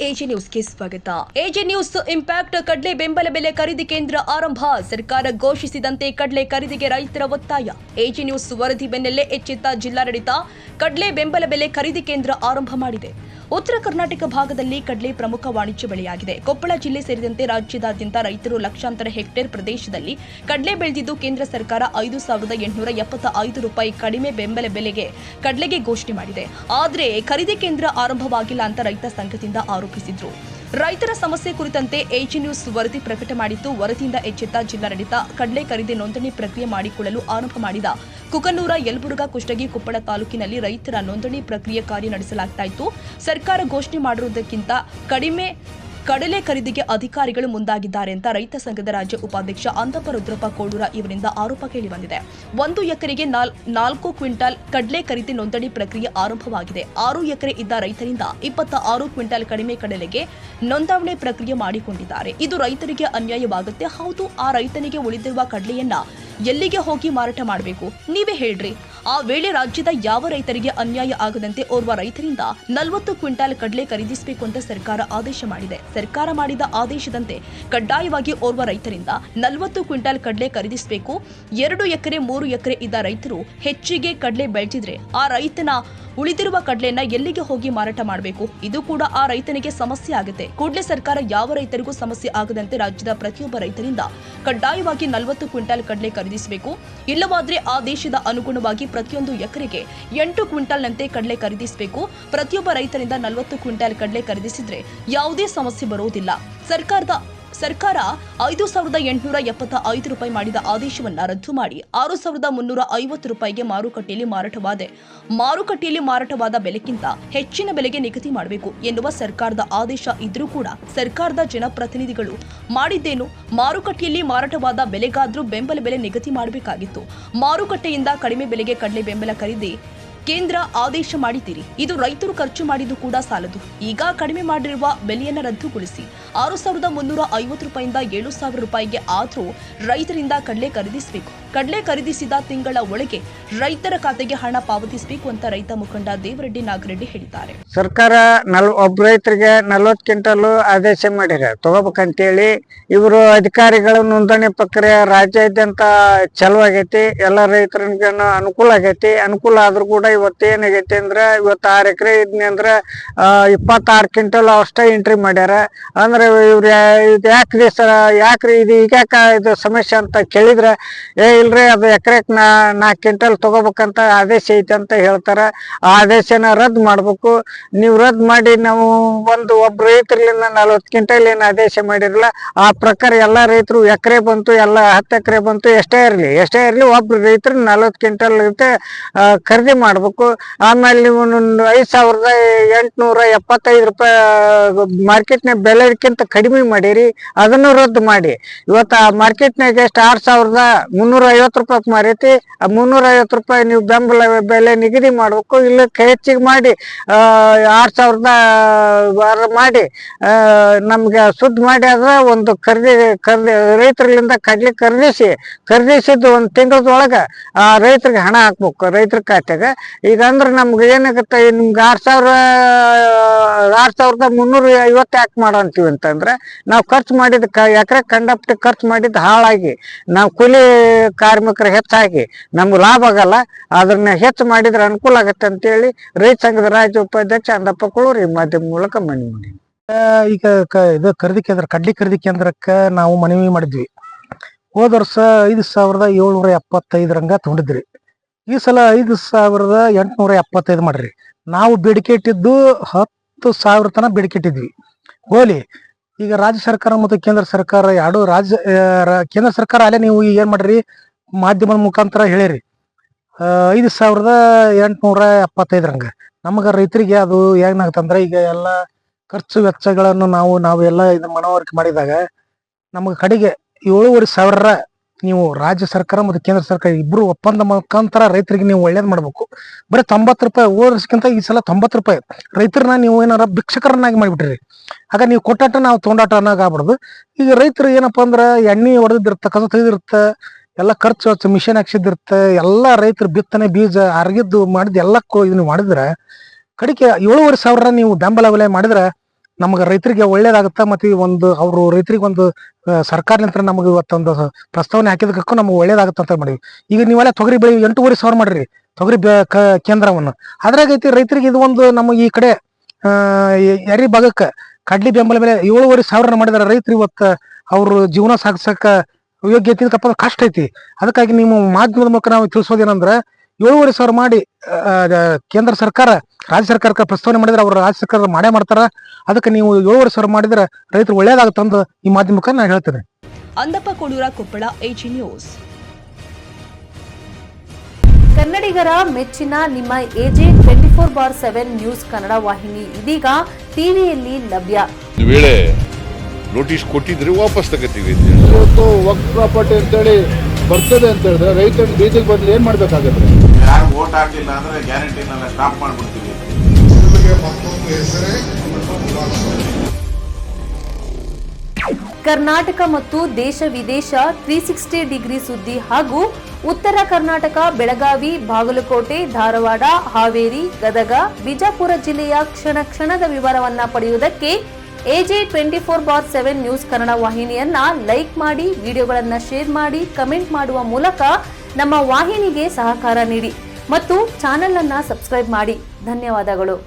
AJ ನ್ಯೂಸ್ಗೆ ಸ್ವಾಗತ. AJ news impact. ಕಡಲೆ ಬೆಂಬಲ ಬೆಲೆ ಖರೀದಿ ಕೇಂದ್ರ ಆರಂಭ. ಸರ್ಕಾರ ಘೋಷಿಸಿದಂತೆ ಕಡಲೆ ಖರೀದಿಗೆ ರೈತರ ಒತ್ತಾಯ. ಎಜೆ ನ್ಯೂಸ್ ವರದಿ ಬೆನ್ನಲ್ಲೇ ಎಚ್ಚೆತ್ತ ಜಿಲ್ಲಾಡಳಿತ ಕಡಲೆ ಬೆಂಬಲ ಬೆಲೆ ಖರೀದಿ ಕೇಂದ್ರ ಆರಂಭ ಮಾಡಿದೆ. ಉತ್ತರ ಕರ್ನಾಟಕ ಭಾಗದಲ್ಲಿ ಕಡಲೆ ಪ್ರಮುಖ ವಾಣಿಜ್ಯ ಬೆಳೆಯಾಗಿದೆ. ಕೊಪ್ಪಳ ಜಿಲ್ಲೆ ಸೇರಿದಂತೆ ರಾಜ್ಯದಾದ್ಯಂತ ರೈತರು ಲಕ್ಷಾಂತರ ಹೆಕ್ಟೇರ್ ಪ್ರದೇಶದಲ್ಲಿ ಕಡಲೆ ಬೆಳೆದಿದ್ದು ಕೇಂದ್ರ ಸರ್ಕಾರ 5,875 ರೂಪಾಯಿ ಕಡಿಮೆ ಬೆಂಬಲ ಬೆಲೆಗೆ ಕಡಲೆಗೆ ಘೋಷಣೆ ಮಾಡಿದೆ. ಆದರೆ ಖರೀದಿ ಕೇಂದ್ರ ಆರಂಭವಾಗಿಲ್ಲ ಅಂತ ರೈತ ಸಂಘದಿಂದ ಆರೋಪಿಸಿದ್ರು. ರೈತರ ಸಮಸ್ಯೆ ಕುರಿತಂತೆ ಎಜೆ ನ್ಯೂಸ್ ವರದಿ ಪ್ರಕಟ ಮಾಡಿದ್ದು, ವರದಿಯಿಂದ ಎಚ್ಚೆತ್ತ ಜಿಲ್ಲಾಡಳಿತ ಕಡಲೆ ಖರೀದಿ ನೋಂದಣಿ ಪ್ರಕ್ರಿಯೆ ಮಾಡಿಕೊಳ್ಳಲು ಆರಂಭ ಮಾಡಿದ. ಕುಕನೂರ, ಯಲಬುರ್ಗಾ, ಕುಷ್ಟಗಿ, ಕೊಪ್ಪಳ ತಾಲೂಕಿನಲ್ಲಿ ರೈತರ ನೋಂದಣಿ ಪ್ರಕ್ರಿಯೆ ಕಾರ್ಯ ನಡೆಸಲಾಗ್ತಾ ಇತ್ತು. ಸರ್ಕಾರ ಘೋಷಣೆ ಮಾಡಿರುವುದಕ್ಕಿಂತ ಕಡಿಮೆ ಕಡಲೆ ಖರೀದಿಗೆ ಅಧಿಕಾರಿಗಳು ಮುಂದಾಗಿದ್ದಾರೆ ಅಂತ ರೈತ ಸಂಘದ ರಾಜ್ಯ ಉಪಾಧ್ಯಕ್ಷ ಅಂತಪ್ಪ ರುದ್ರಪ್ಪ ಕೋಡೂರ ಇವರಿಂದ ಆರೋಪ ಕೇಳಿಬಂದಿದೆ. 1 ಎಕರೆಗೆ 4 ಕ್ವಿಂಟಾಲ್ ಕಡಲೆ ಖರೀದಿ ನೋಂದಣಿ ಪ್ರಕ್ರಿಯೆ ಆರಂಭವಾಗಿದೆ. 6 ಎಕರೆ ಇದ್ದ ರೈತರಿಂದ 26 ಕ್ವಿಂಟಾಲ್ ಕಡಿಮೆ ಕಡಲೆಗೆ ನೋಂದಣಿ ಪ್ರಕ್ರಿಯೆ ಮಾಡಿಕೊಂಡಿದ್ದಾರೆ. ಇದು ರೈತರಿಗೆ ಅನ್ಯಾಯವಾಗುತ್ತೆ. ಹೌದು, ಆ ರೈತನಿಗೆ ಉಳಿದಿರುವ ಕಡಲೆಯನ್ನ ಎಲ್ಲಿಗೆ ಹೋಗಿ ಮಾರಾಟ ಮಾಡಬೇಕು ನೀವೇ ಹೇಳ್ರಿ. ಆ ವೇಳೆ ರಾಜ್ಯದ ಯಾವ ರೈತರಿಗೆ ಅನ್ಯಾಯ ಆಗದಂತೆ ಓರ್ವ ರೈತರಿಂದ 40 ಕ್ವಿಂಟಾಲ್ ಕಡಲೆ ಖರೀದಿಸಬೇಕು ಅಂತ ಸರ್ಕಾರ ಆದೇಶ ಮಾಡಿದೆ. ಸರ್ಕಾರ ಮಾಡಿದ ಆದೇಶದಂತೆ ಕಡ್ಡಾಯವಾಗಿ ಓರ್ವ ರೈತರಿಂದ 40 ಕ್ವಿಂಟಾಲ್ ಕಡಲೆ ಖರೀದಿಸಬೇಕು. 2 ಎಕರೆ 3 ಎಕರೆ ಇದ್ದ ರೈತರು ಹೆಚ್ಚಿಗೆ ಕಡಲೆ ಬೆಳೆದಿದ್ರೆ ಆ ರೈತನ ಉಳಿದಿರುವ ಕಡಲೆಯನ್ನ ಎಲ್ಲಿಗೆ ಹೋಗಿ ಮಾರಾಟ ಮಾಡಬೇಕು? ಇದು ಕೂಡ ಆ ರೈತನಿಗೆ ಸಮಸ್ಯೆ ಆಗುತ್ತೆ. ಕೂಡಲೇ ಸರ್ಕಾರ ಯಾವ ರೈತರಿಗೂ ಸಮಸ್ಯೆ ಆಗದಂತೆ ರಾಜ್ಯದ ಪ್ರತಿಯೊಬ್ಬ ರೈತರಿಂದ ಕಡ್ಡಾಯವಾಗಿ 40 ಕ್ವಿಂಟಾಲ್ ಕಡಲೆ ಖರೀದಿಸಬೇಕು. ಇಲ್ಲವಾದ್ರೆ ಆ ದೇಶದ ಅನುಗುಣವಾಗಿ ಪ್ರತಿಯೊಂದು ಎಕರೆಗೆ 8 ಕ್ವಿಂಟಾಲ್ನಂತೆ ಕಡಲೆ ಖರೀದಿಸಬೇಕು. ಪ್ರತಿಯೊಬ್ಬ ರೈತರಿಂದ 40 ಕ್ವಿಂಟಾಲ್ ಕಡಲೆ ಖರೀದಿಸಿದ್ರೆ ಯಾವುದೇ ಸಮಸ್ಯೆ ಬರುವುದಿಲ್ಲ. ಸರ್ಕಾರ 5,875 ರೂಪಾಯಿ ಮಾಡಿದ ಆದೇಶವನ್ನು ರದ್ದು ಮಾಡಿ 6,350 ರೂಪಾಯಿಗೆ ಮಾರುಕಟ್ಟೆಯಲ್ಲಿ ಮಾರಾಟವಾದ ಬೆಲೆಗಿಂತ ಹೆಚ್ಚಿನ ಬೆಲೆಗೆ ನಿಗದಿ ಮಾಡಬೇಕು ಎನ್ನುವ ಸರ್ಕಾರದ ಆದೇಶ ಇದ್ರೂ ಕೂಡ ಸರ್ಕಾರದ ಜನಪ್ರತಿನಿಧಿಗಳು ಮಾಡಿದ್ದೇನು? ಮಾರುಕಟ್ಟೆಯಲ್ಲಿ ಮಾರಾಟವಾದ ಬೆಲೆಗಾದ್ರೂ ಬೆಂಬಲ ಬೆಲೆ ನಿಗದಿ ಮಾಡಬೇಕಾಗಿತ್ತು. ಮಾರುಕಟ್ಟೆಯಿಂದ ಕಡಿಮೆ ಬೆಲೆಗೆ ಕಡಲೆ ಬೆಂಬಲ ಖರೀದಿ ಕೇಂದ್ರ ಆದೇಶ ಮಾಡಿದ್ದೀರಿ. ಇದು ರೈತರು ಖರ್ಚು ಮಾಡಿದ್ದು ಕೂಡ ಸಾಲದು. ಈಗ ಕಡಿಮೆ ಮಾಡಿರುವ ಬೆಲೆಯನ್ನು ರದ್ದುಗೊಳಿಸಿ 6,350 ರೂಪಾಯಿಂದ 7,000 ರೂಪಾಯಿಗೆ ಆದರೂ ರೈತರಿಂದ ಕಡಲೆ ಖರೀದಿಸಬೇಕು. ಕಡಲೆ ಖರೀದಿಸಿದ ತಿಂಗಳ ಒಳಗೆ ರೈತರ ಖಾತೆಗೆ ಹಣ ಪಾವತಿಸಬೇಕು ಅಂತ ರೈತ ಮುಖಂಡ ದೇವರೆಡ್ಡಿ ನಾಗರೆಡ್ಡಿ ಹೇಳಿದ್ದಾರೆ. ಸರ್ಕಾರ ಒಬ್ಬ ರೈತರಿಗೆ 40 ಕ್ವಿಂಟಲ್ ಆದೇಶ ಮಾಡಿರ ತಗೋಬೇಕಂತೇಳಿ ಇವರು ಅಧಿಕಾರಿಗಳ ನೋಂದಣಿ ಪ್ರಕ್ರಿಯೆ ರಾಜ್ಯಾದ್ಯಂತ ಚಾಲು ಆಗೈತಿ. ಎಲ್ಲ ರೈತರಿಗೆ ಅನುಕೂಲ ಆಗೈತಿ. ಅನುಕೂಲ ಆದ್ರೂ ಕೂಡ ಇವತ್ತು ಏನಾಗೈತಿ ಅಂದ್ರೆ, ಇವತ್ತು 6 ಎಕರೆ ಇದ್ನಿ ಅಂದ್ರೆ 26 ಕ್ವಿಂಟಲ್ ಅಷ್ಟೇ ಎಂಟ್ರಿ ಮಾಡ್ಯಾರ. ಅಂದ್ರೆ ಇವ್ರು ಯಾಕ್ರಿ ಇದು ಈಗಾಕ ಇದು ಸಮಸ್ಯೆ ಅಂತ ಕೇಳಿದ್ರೆ, ಇಲ್ರಿ ಅದು ಎಕರೆಕ್ 4 ಕ್ವಿಂಟಲ್ ತಗೋಬೇಕಂತ ಆದೇಶ ಐತಿ ಅಂತ ಹೇಳ್ತಾರ. ಆ ಆದೇಶನ ರದ್ದು ಮಾಡ್ಬೇಕು. ನೀವು ರದ್ದು ಮಾಡಿ ನಾವು ಒಬ್ಬ ರೈತರಿಂದ 40 ಕ್ವಿಂಟಲ್ ಏನು ಆದೇಶ ಮಾಡಿರಲ್ಲ ಆ ಪ್ರಕಾರ ಎಲ್ಲಾ ರೈತರು ಎಕರೆ ಬಂತು, ಎಲ್ಲ 10 ಎಕರೆ ಬಂತು, ಎಷ್ಟೇ ಇರ್ಲಿ ಒಬ್ರು ರೈತರು 40 ಕ್ವಿಂಟಲ್ ಖರೀದಿ ಮಾಡ್ಬೇಕು. ಆಮೇಲೆ ನೀವು 5,875 ರೂಪಾಯಿ ಮಾರ್ಕೆಟ್ನ ಬೆಲೆಕ್ಕಿಂತ ಕಡಿಮೆ ಮಾಡಿರಿ, ಅದನ್ನು ರದ್ದು ಮಾಡಿ. ಇವತ್ತು ಆ ಮಾರ್ಕೆಟ್ನಾಗ ಎಷ್ಟು 6,350 ರೂಪಾಯಿ ಮಾರೈತಿ. ಆ 350 ರೂಪಾಯಿ ನೀವು ಬೆಂಬಲ ಬೆಲೆ ನಿಗದಿ ಮಾಡ್ಬೇಕು. ಇಲ್ಲ ಹೆಚ್ಚಿಗೆ ಮಾಡಿ 6,000 ಮಾಡಿ ನಮ್ಗೆ ಸುದ್ದಿ ಮಾಡಿ ಅದ್ರ ಒಂದು ರೈತರಿಂದ ಕಡ್ಲಿ ಖರೀದಿಸಿದ್ದು 1 ತಿಂಗಳದೊಳಗ ಆ ರೈತರಿಗೆ ಹಣ ಹಾಕ್ಬೇಕು ರೈತರ ಖಾತೆಗೆ. ಈಗ ಅಂದ್ರೆ ನಮ್ಗೆ ಏನಾಗುತ್ತೆ, ನಿಮ್ಗೆ 6,350 ಯಾಕೆ ಮಾಡಂತೀವಿ ಅಂತಂದ್ರೆ, ನಾವು ಖರ್ಚು ಮಾಡಿದ ಎಕರೆ ಕಂಡಪಟ್ಟಿ ಖರ್ಚು ಮಾಡಿದ್ದು ಹಾಳಾಗಿ ನಾವು ಕೂಲಿ ಕಾರ್ಮಿಕರು ಹೆಚ್ಚಾಗಿ ನಮ್ಗೆ ಲಾಭ ಆಗಲ್ಲ. ಅದನ್ನ ಹೆಚ್ಚು ಮಾಡಿದ್ರೆ ಅನುಕೂಲ ಆಗತ್ತೆ ಅಂತೇಳಿ ರೈತ ಸಂಘದ ರಾಜ್ಯ ಉಪಾಧ್ಯಕ್ಷ ಅಂತಪ್ಪ ಕೋಡೂರ ಈ ಮಾಧ್ಯಮ ಮೂಲಕ ಮನವಿ ಮಾಡಿ. ಈಗ ಇದು ಖರೀದಿ ಕೇಂದ್ರ ಕಡ್ಲಿ ಖರೀದಿ ಕೇಂದ್ರಕ್ಕೆ ನಾವು ಮನವಿ ಮಾಡಿದ್ವಿ. ಹೋದ ವರ್ಷ 5,775 ರಂಗ ತಗೊಂಡಿದ್ರಿ. ಈ ಸಲ 5,875 ಮಾಡ್ರಿ. ನಾವು ಬೇಡಿಕೆ ಇಟ್ಟಿದ್ದು 10,000 ತನಕ ಬೇಡಿಕೆ ಇಟ್ಟಿದ್ವಿ. ಹೋಲಿ ಈಗ ರಾಜ್ಯ ಸರ್ಕಾರ ಮತ್ತು ಕೇಂದ್ರ ಸರ್ಕಾರ ಎರಡು ಕೇಂದ್ರ ಸರ್ಕಾರ ಅಲ್ಲೇ ನೀವು ಏನ್ ಮಾಡ್ರಿ, ಮಾಧ್ಯಮದ ಮುಖಾಂತರ ಹೇಳಿರಿ 5,875 ರಂಗ. ನಮಗ ರೈತರಿಗೆ ಅದು ಏನಾಗತ್ತಂದ್ರೆ, ಈಗ ಎಲ್ಲ ಖರ್ಚು ವೆಚ್ಚಗಳನ್ನು ನಾವೆಲ್ಲ ಇದನ್ನ ಮನವರಿಕೆ ಮಾಡಿದಾಗ ನಮಗ ಕಡೆಗೆ 7,500 ನೀವು ರಾಜ್ಯ ಸರ್ಕಾರ ಮತ್ತು ಕೇಂದ್ರ ಸರ್ಕಾರ ಇಬ್ರು ಒಪ್ಪಂದ ಮುಖಾಂತರ ರೈತರಿಗೆ ನೀವು ಒಳ್ಳೇದ್ ಮಾಡ್ಬೇಕು. ಬರೀ 90 ರೂಪಾಯಿ ಓದಿಸ್ಕಿಂತ ಈ ಸಲ 90 ರೂಪಾಯಿ ರೈತರನ್ನ ನೀವು ಏನಾರ ಭಿಕ್ಷಕರನ್ನಾಗಿ ಮಾಡಿಬಿಟ್ರಿ. ಆಗ ನೀವು ಕೊಟ್ಟಾಟ ನಾವು ತೊಗೊಂಡಾಟ ಅನ್ನೋಕೆ ಆಗ್ಬಾರ್ದು. ಈಗ ರೈತರು ಏನಪ್ಪಾ ಅಂದ್ರ ಎಣ್ಣೆ ಹೊಡೆದಿರ್ತ, ಕಸ ತೆಗೆದಿರ್ತ, ಎಲ್ಲ ಖರ್ಚು ಮಿಷನ್ ಹಾಕ್ಸಿದಿರ್ತ, ಎಲ್ಲಾ ರೈತರು ಬಿತ್ತನೆ ಬೀಜ ಅರ್ಗಿದ್ದು ಮಾಡಿದ್ ಎಲ್ಲಕ್ಕೂ ಇದನ್ನ ಮಾಡಿದ್ರ ಕಡಿಕೆ 7,500 ನೀವು ಬೆಂಬಲ ಬೆಲೆ ಮಾಡಿದ್ರ ನಮ್ಗೆ ರೈತರಿಗೆ ಒಳ್ಳೇದಾಗುತ್ತಾ ಮತ್ತೆ ಒಂದು ಅವರು ರೈತರಿಗೆ ಒಂದು ಸರ್ಕಾರಲಿಂತ್ರ ನಮಗೆ ಇವತ್ತೊಂದು ಪ್ರಸ್ತಾವನೆ ಹಾಕಿದಕ್ಕೂ ನಮ್ಗೆ ಒಳ್ಳೇದಾಗುತ್ತೆ ಅಂತ ಮಾಡಿವಿ. ಈಗ ನೀವೆಲ್ಲ ತೊಗರಿ ಬೆಳೆ 8,500 ಮಾಡ್ರಿ ತೊಗರಿ ಕೇಂದ್ರವನ್ನು. ಅದ್ರಾಗ ಐತಿ ರೈತರಿಗೆ ಇದು ಒಂದು ನಮಗೆ ಈ ಕಡೆ ಎರಿ ಭಾಗಕ್ಕೆ ಕಡ್ಲಿ ಬೆಂಬಲ ಬೆಲೆ 7,500 ಮಾಡಿದಾರೆ ರೈತರು. ಇವತ್ತು ಅವ್ರ ಜೀವನ ಸಾಗಿಸಕ ಯೋಗ್ಯತೆ ಇದಕ್ಕಪ್ಪ ಕಷ್ಟ ಐತಿ. ಅದಕ್ಕಾಗಿ ನೀವು ಮಾಧ್ಯಮದ ಮೂಲಕ ನಾವು ತಿಳಿಸೋದೇನಂದ್ರೆ 7,500 ಮಾಡಿ ಕೇಂದ್ರ ಸರ್ಕಾರ ರಾಜ್ಯ ಸರ್ಕಾರಕ್ಕೆ ಪ್ರಸ್ತಾವನೆ ಮಾಡಿದ್ರೆ ಅವ್ರು ರಾಜ್ಯ ಸರ್ಕಾರ ಮಾಡೇ ಮಾಡ್ತಾರ. ಅದಕ್ಕೆ ನೀವು 7,500 ಮಾಡಿದ್ರೆ ರೈತರು ಒಳ್ಳೇದಾಗುತ್ತೆ ಅಂತ ಈ ಮಾಧ್ಯಮಕ್ಕೆ ನಾನು ಹೇಳ್ತೇನೆ. Andappa Kolur, Koppal, AG news. ಕನ್ನಡಿಗರ ಮೆಚ್ಚಿನ ನಿಮ್ಮ ಎಜೆ 24/7 ನ್ಯೂಸ್ ಕನ್ನಡ ವಾಹಿನಿ ಇದೀಗ ಟಿವಿಯಲ್ಲಿ ಲಭ್ಯ. ವೇಳೆ ನೋಟಿಸ್ ಕೊಟ್ಟಿದ್ರೆ ವಾಪಸ್ ತಗೋತೀವಿ. ಇವತ್ತು ವಕ್ಫ್ ಪ್ರಾಪರ್ಟಿ ಅಂತೇಳಿ ಬರ್ತದೆ ಅಂತ ಹೇಳಿದ್ರೆ ರೈತರು ಬೀದಿಗೆ ಬದಲು ಏನ್ ಮಾಡ್ಬೇಕಾಗತ್ತೆ? ಯಾರು ವೋಟ್ ಹಾಕಲಿಲ್ಲ ಅಂದ್ರೆ ಗ್ಯಾರಂಟಿನೆಲ್ಲ ಸ್ಟಾಪ್ ಮಾಡ್ಬಿಡ್ತೀವಿ. ಕರ್ನಾಟಕ ಮತ್ತು ದೇಶ ವಿದೇಶ 360 ಡಿಗ್ರಿ ಸುದ್ದಿ ಹಾಗೂ ಉತ್ತರ ಕರ್ನಾಟಕ, ಬೆಳಗಾವಿ, ಬಾಗಲಕೋಟೆ, ಧಾರವಾಡ, ಹಾವೇರಿ, ಗದಗ, ಬಿಜಾಪುರ ಜಿಲ್ಲೆಯ ಕ್ಷಣ ಕ್ಷಣದ ವಿವರವನ್ನ ಪಡೆಯುವುದಕ್ಕೆ ಎಜೆ 24/7 ನ್ಯೂಸ್ ಕನ್ನಡ ವಾಹಿನಿಯನ್ನ ಲೈಕ್ ಮಾಡಿ, ವಿಡಿಯೋಗಳನ್ನ ಶೇರ್ ಮಾಡಿ, ಕಮೆಂಟ್ ಮಾಡುವ ಮೂಲಕ ನಮ್ಮ ವಾಹಿನಿಗೆ ಸಹಕಾರ ನೀಡಿ ಮತ್ತು ಚಾನೆಲ್ ಅನ್ನ ಸಬ್ಸ್ಕ್ರೈಬ್ ಮಾಡಿ. ಧನ್ಯವಾದಗಳು.